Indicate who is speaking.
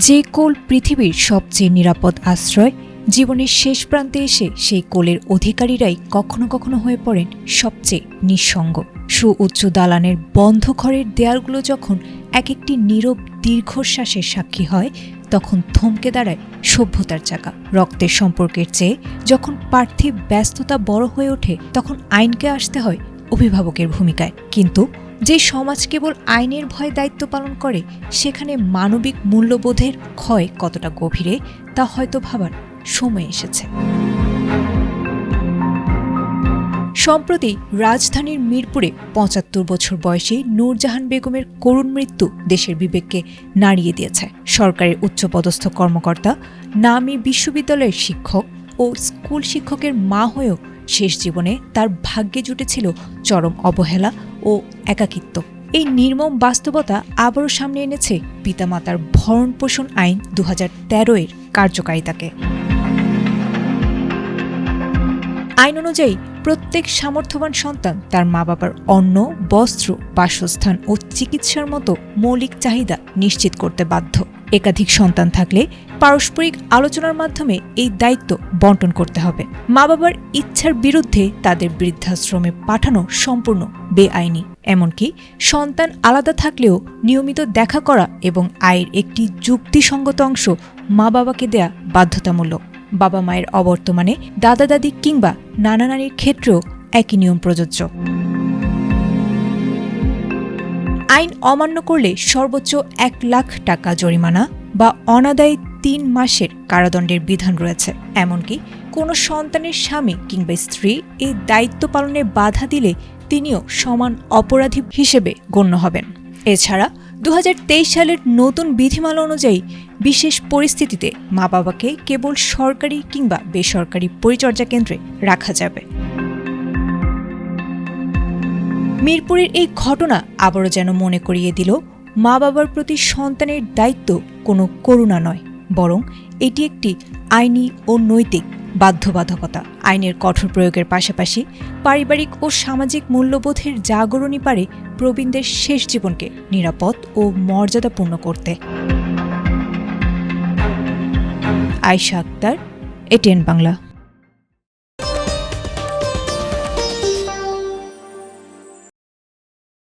Speaker 1: যে কোল পৃথিবীর সবচেয়ে নিরাপদ আশ্রয়, জীবনের শেষ প্রান্তে এসে সেই কোলের অধিকারীরাই কখনো কখনো হয়ে পড়েন সবচেয়ে নিঃসঙ্গ। সুউচ্চ দালানের বন্ধ ঘরের দেয়ালগুলো যখন এক একটি নীরব দীর্ঘশ্বাসের সাক্ষী হয়, তখন থমকে দাঁড়ায় সভ্যতার চাকা। রক্তের সম্পর্কের চেয়ে যখন পার্থিব ব্যস্ততা বড় হয়ে ওঠে, তখন আইনকে আসতে হয় অভিভাবকের ভূমিকায়। কিন্তু যে সমাজ কেবল আইনের ভয়ে দায়িত্ব পালন করে, সেখানে মানবিক মূল্যবোধের ক্ষয় কতটা গভীরে তা হয়তো ভাবার সময় এসেছে। সম্প্রতি রাজধানীর মিরপুরে ৭৫ বছর বয়সী নূরজাহান বেগমের করুণ মৃত্যু দেশের বিবেককে নাড়িয়ে দিয়েছে। সরকারের উচ্চপদস্থ কর্মকর্তা, নামী বিশ্ববিদ্যালয়ের শিক্ষক ও স্কুল শিক্ষকের মা হয়েও শেষ জীবনে তার ভাগ্যে জুটেছিল চরম অবহেলা ও একাকিত্ব। এই নির্মম বাস্তবতা আবারও সামনে এনেছে পিতামাতার ভরণ পোষণ আইন ২০১৩ এর কার্যকারিতাকে। আইন অনুযায়ী প্রত্যেক সামর্থ্যবান সন্তান তার মা বাবার অন্ন, বস্ত্র, বাসস্থান ও চিকিৎসার মতো মৌলিক চাহিদা নিশ্চিত করতে বাধ্য। একাধিক সন্তান থাকলে পারস্পরিক আলোচনার মাধ্যমে এই দায়িত্ব বণ্টন করতে হবে। মা বাবার ইচ্ছার বিরুদ্ধে তাদের বৃদ্ধাশ্রমে পাঠানো সম্পূর্ণ বেআইনি। এমনকি সন্তান আলাদা থাকলেও নিয়মিত দেখা করা এবং আয়ের একটি যুক্তিসঙ্গত অংশ মা বাবাকে দেয়া বাধ্যতামূলক। বাবা মায়ের অবর্তমানে দাদা দাদি কিংবা নানা নানির ক্ষেত্রেও একই নিয়ম প্রযোজ্য। আইন অমান্য করলে সর্বোচ্চ ১ লাখ টাকা জরিমানা বা অনাদায়ী ৩ মাসের কারাদণ্ডের বিধান রয়েছে। এমনকি কোনো সন্তানের স্বামী কিংবা স্ত্রী এই দায়িত্ব পালনে বাধা দিলে তিনিও সমান অপরাধী হিসেবে গণ্য হবেন। এছাড়া ২০২৩ সালের নতুন বিধিমালা অনুযায়ী বিশেষ পরিস্থিতিতে মা বাবাকে কেবল সরকারি কিংবা বেসরকারি পরিচর্যা কেন্দ্রে রাখা যাবে। মিরপুরের এই ঘটনা আবারও যেন মনে করিয়ে দিল, মা বাবার প্রতি সন্তানের দায়িত্ব কোনো করুণা নয়, বরং এটি একটি আইনি ও নৈতিক বাধ্যবাধকতা। আইনের কঠোর প্রয়োগের পাশাপাশি পারিবারিক ও সামাজিক মূল্যবোধের জাগরণই পারে প্রবীণদের শেষ জীবনকে নিরাপদ ও মর্যাদাপূর্ণ করতে। আয়েশা আক্তার, এটিএন বাংলা।